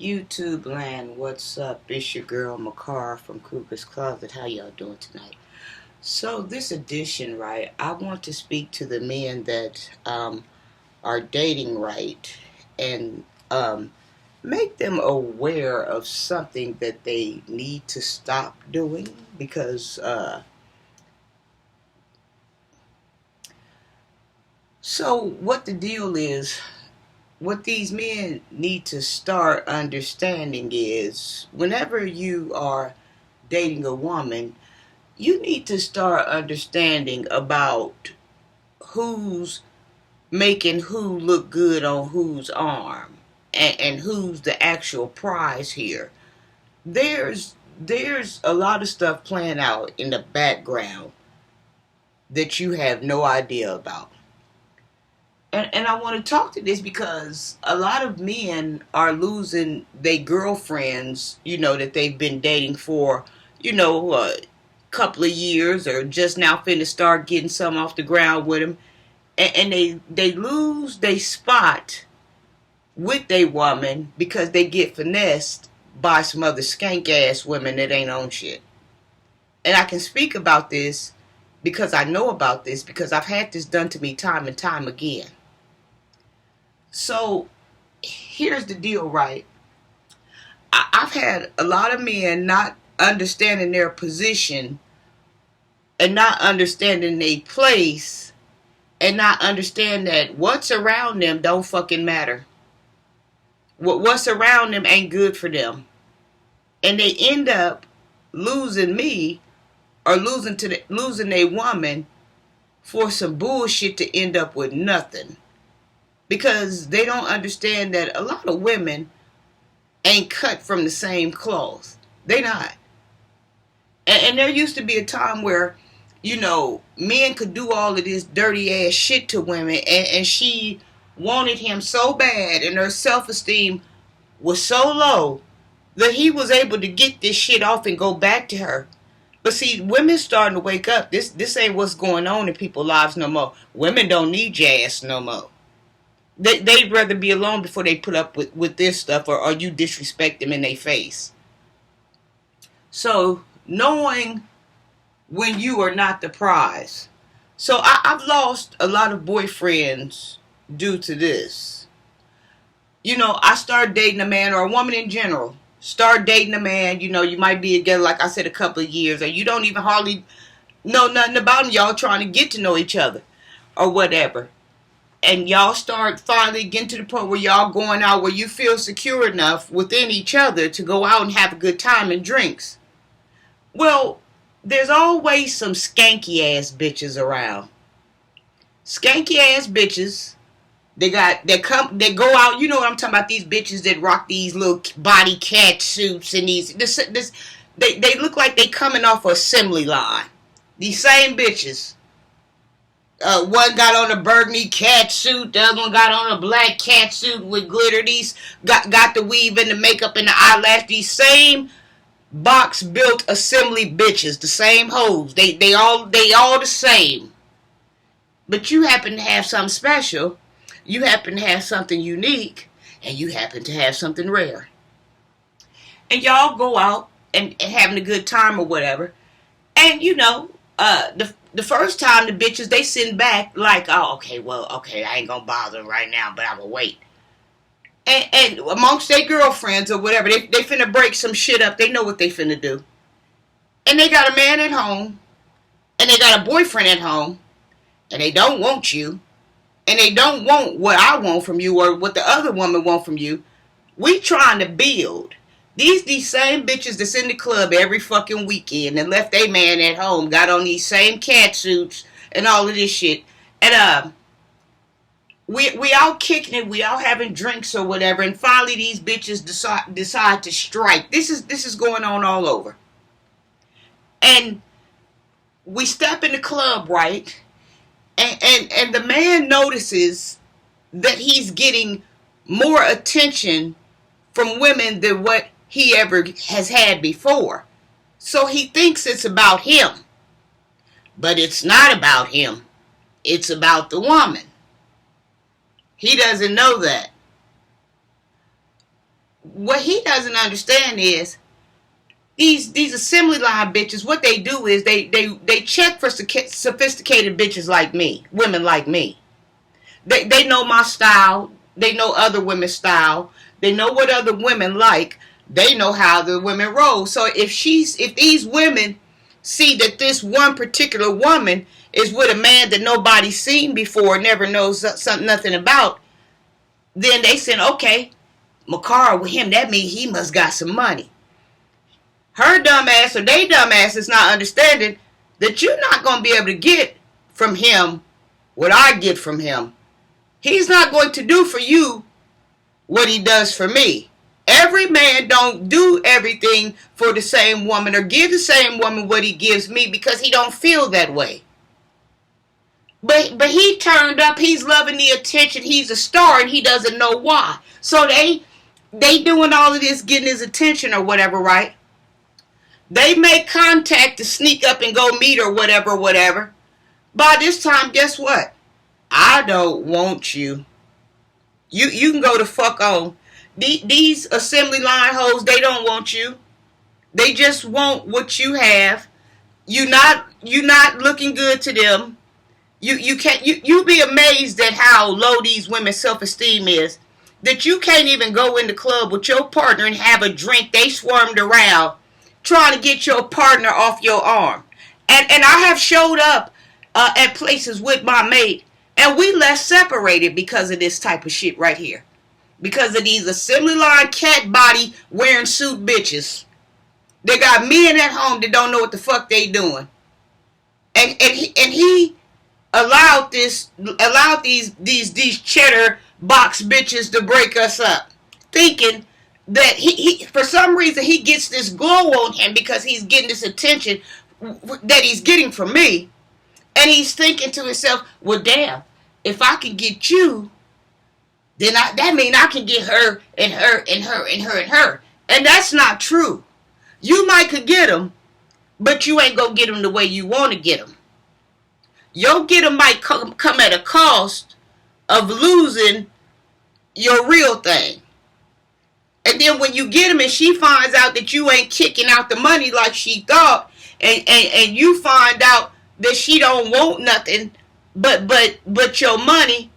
YouTube land, what's up? It's your girl Makara from Cougar's Closet. How y'all doing tonight? So this edition, right, I want to speak to the men that are dating right and make them aware of something that they need to stop doing because so what the deal is, what these men need to start understanding is whenever you are dating a woman, you need to start understanding about who's making who look good on whose arm and who's the actual prize here. There's a lot of stuff playing out in the background that you have no idea about. And I want to talk to this because a lot of men are losing their girlfriends, that they've been dating for, a couple of years or just now finna start getting some off the ground with them. And they lose their spot with their woman because they get finessed by some other skank ass women that ain't on shit. And I can speak about this because I know about this because I've had this done to me time and time again. So here's the deal, right? I've had a lot of men not understanding their position and not understanding their place and not understand that what's around them don't fucking matter. What's around them ain't good for them. And they end up losing me or losing a woman for some bullshit to end up with nothing. Because they don't understand that a lot of women ain't cut from the same cloth. They not. And there used to be a time where, men could do all of this dirty ass shit to women and she wanted him so bad and her self-esteem was so low that he was able to get this shit off and go back to her. But see, women starting to wake up. This ain't what's going on in people's lives no more. Women don't need your ass no more. They'd rather be alone before they put up with this stuff or you disrespect them in their face. So, knowing when you are not the prize. So, I've lost a lot of boyfriends due to this. I started dating a man or a woman in general. Start dating a man, you might be together, like I said, a couple of years. Or you don't even hardly know nothing about him. Y'all trying to get to know each other or whatever. And y'all start finally getting to the point where y'all going out where you feel secure enough within each other to go out and have a good time and drinks. Well, there's always some skanky ass bitches around. Skanky ass bitches. They go out, you know what I'm talking about, these bitches that rock these little body cat suits and they look like they coming off an assembly line. These same bitches. One got on a burgundy cat suit. The other one got on a black cat suit with glitter. These got the weave and the makeup and the eyelash. These same box built assembly bitches. The same hoes. They all the same. But you happen to have something special. You happen to have something unique. And you happen to have something rare. And y'all go out and having a good time or whatever. And the first time the bitches, they sitting back like, oh, okay, I ain't gonna bother them right now, but I'm gonna wait. And amongst their girlfriends or whatever, they finna break some shit up. They know what they finna do. And they got a man at home, and they got a boyfriend at home, and they don't want you, and they don't want what I want from you or what the other woman want from you. We trying to build. These same bitches that's in the club every fucking weekend and left their man at home, got on these same cat suits and all of this shit. And we out kicking it, we out having drinks or whatever, and finally these bitches decide to strike. This is going on all over. And we step in the club, right? And the man notices that he's getting more attention from women than what he ever has had before. So he thinks it's about him. But it's not about him. It's about the woman. He doesn't know that. what he doesn't understand is these assembly line bitches, what they do is they check for sophisticated bitches like me, women like me. They know my style. They know other women's style. They know what other women like. They know how the women roll. So if these women see that this one particular woman is with a man that nobody's seen before, never knows nothing about, then they say, okay, Makara with him, that means he must got some money. Her dumb ass or they dumb ass is not understanding that you're not going to be able to get from him what I get from him. He's not going to do for you what he does for me. Every man don't do everything for the same woman or give the same woman what he gives me because he don't feel that way. But he turned up, he's loving the attention, he's a star and he doesn't know why. So they doing all of this, getting his attention or whatever, right? They make contact to sneak up and go meet or whatever. By this time, guess what? I don't want you. You can go the fuck on. These assembly line hoes, they don't want you. They just want what you have. You not looking good to them. You be amazed at how low these women's self-esteem is. That you can't even go in the club with your partner and have a drink. They swarmed around trying to get your partner off your arm. And I have showed up at places with my mate, and we left separated because of this type of shit right here. Because of these assembly line cat body wearing suit bitches. They got men at home that don't know what the fuck they doing. And he allowed these cheddar box bitches to break us up, thinking that he for some reason he gets this glow on him because he's getting this attention that he's getting from me, and he's thinking to himself, well, damn, if I can get you, then that means I can get her and her and her and her and her. And that's not true. You might could get them, but you ain't gonna get them the way you want to get them. Your get them might come at a cost of losing your real thing. And then when you get them and she finds out that you ain't kicking out the money like she thought, and you find out that she don't want nothing but your money,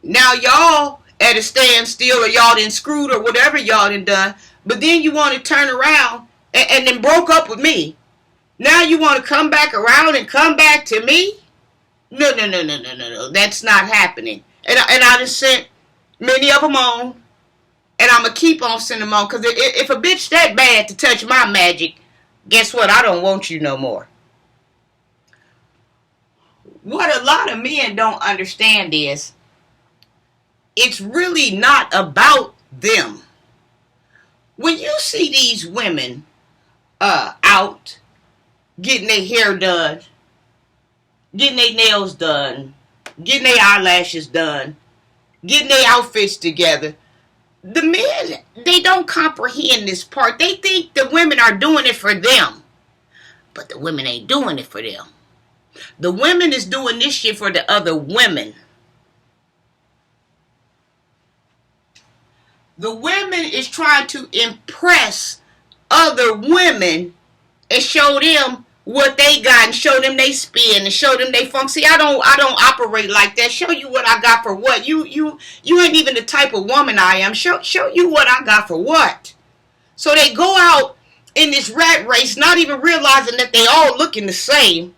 now y'all at a standstill, or y'all done screwed or whatever y'all done. But then you want to turn around and then broke up with me. Now you want to come back around and come back to me? No. That's not happening. And I just sent many of them on. And I'm going to keep on sending them on. Because if a bitch that bad to touch my magic, guess what? I don't want you no more. What a lot of men don't understand is, it's really not about them. When you see these women out getting their hair done, getting their nails done, getting their eyelashes done, getting their outfits together, the men, they don't comprehend this part. They think the women are doing it for them. But the women ain't doing it for them. The women is doing this shit for the other women. The women is trying to impress other women and show them what they got and show them they spin and show them they funk. See, I don't operate like that. Show you what I got for what. You ain't even the type of woman I am. Show you what I got for what. So they go out in this rat race, not even realizing that they all looking the same.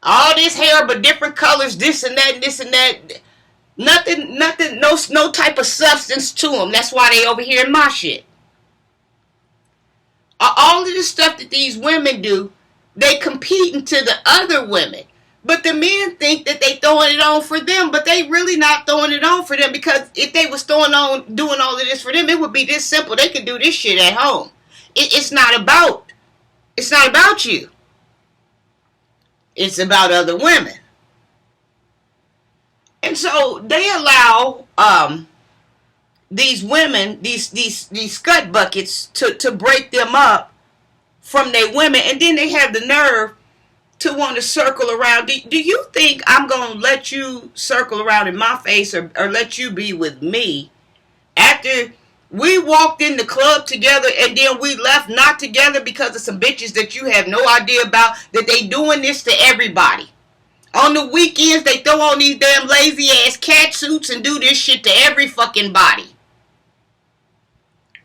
All this hair but different colors, this and that and this and that. Nothing, no type of substance to them. That's why they over here in my shit. All of the stuff that these women do, they competing to the other women. But the men think that they throwing it on for them, but they really not throwing it on for them, because if they was doing all of this for them, it would be this simple. They could do this shit at home. It's not about you. It's about other women. And so they allow these women, these scut buckets to break them up from their women, and then they have the nerve to want to circle around. Do you think I'm going to let you circle around in my face or let you be with me after We walked in the club together and then we left not together because of some bitches that you have no idea about, that they doing this to everybody. On the weekends, they throw on these damn lazy ass cat suits and do this shit to every fucking body.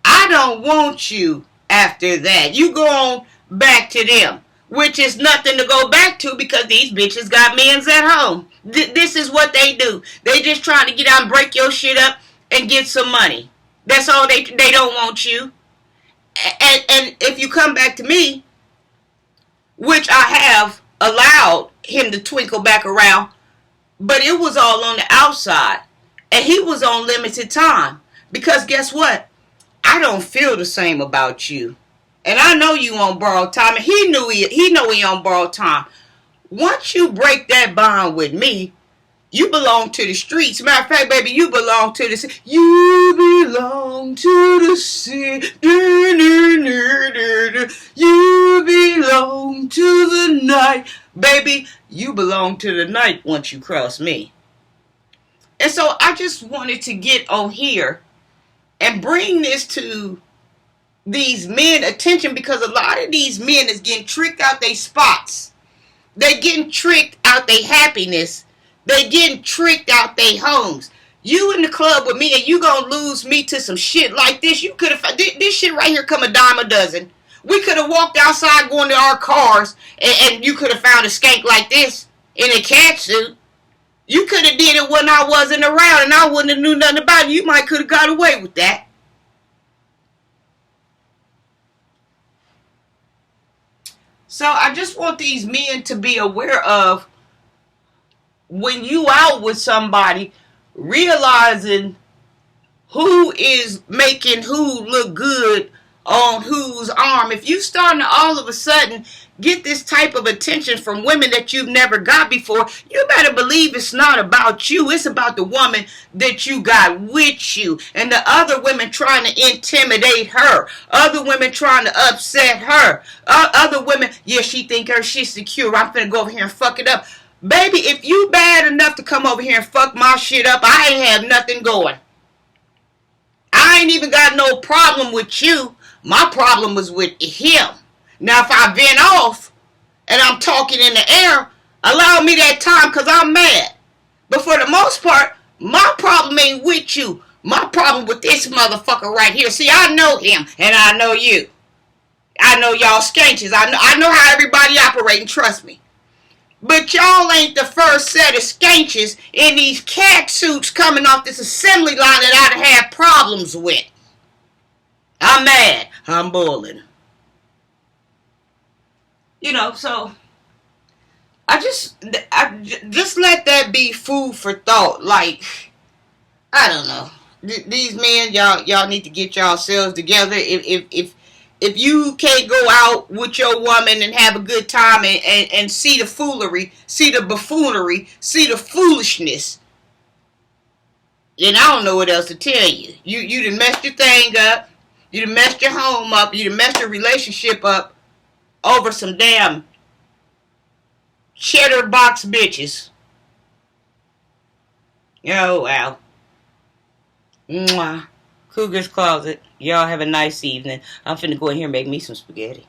I don't want you after that. You go on back to them, which is nothing to go back to because these bitches got men's at home. This is what they do. They just trying to get out and break your shit up and get some money. That's all they don't want you. And if you come back to me, which I have allowed him to twinkle back around, but it was all on the outside. And he was on limited time. Because guess what? I don't feel the same about you. And I know you on borrowed time. And he know he on borrowed time. Once you break that bond with me, you belong to the streets. Matter of fact, baby, you belong to the sea. You belong to the sea. You belong to the night. Baby, you belong to the night once you cross me. And so I just wanted to get on here and bring this to these men attention, because a lot of these men is getting tricked out their spots. They getting tricked out their happiness. They getting tricked out their homes. You in the club with me and you gonna lose me to some shit like this. You could have, this shit right here come a dime a dozen. We could have walked outside going to our cars and you could have found a skank like this in a cat suit. You could have did it when I wasn't around and I wouldn't have knew nothing about it. You might could have got away with that. So I just want these men to be aware of, when you out with somebody, realizing who is making who look good on whose arm. If you starting to all of a sudden get this type of attention from women that you've never got before, you better believe it's not about you. It's about the woman that you got with you. And the other women trying to intimidate her. Other women trying to upset her. Other women, yeah, she think her shit's secure. I'm finna go over here and fuck it up. Baby, if you bad enough to come over here and fuck my shit up, I ain't have nothing going. I ain't even got no problem with you. My problem was with him. Now, if I vent off and I'm talking in the air, allow me that time because I'm mad. But for the most part, my problem ain't with you. My problem with this motherfucker right here. See, I know him and I know you. I know y'all skanches. I know how everybody operating, trust me. But y'all ain't the first set of skanches in these cat suits coming off this assembly line that I'd have problems with. I'm mad. I'm boiling. You know, so I just let that be food for thought. Like, I don't know. These men, y'all need to get yourselves together. If you can't go out with your woman and have a good time and see the foolery, see the buffoonery, see the foolishness, then I don't know what else to tell you. You done messed your thing up. You done messed your home up. You done messed your relationship up over some damn cheddar box bitches. Oh, wow. Mwah. Cougar's Closet. Y'all have a nice evening. I'm finna go in here and make me some spaghetti.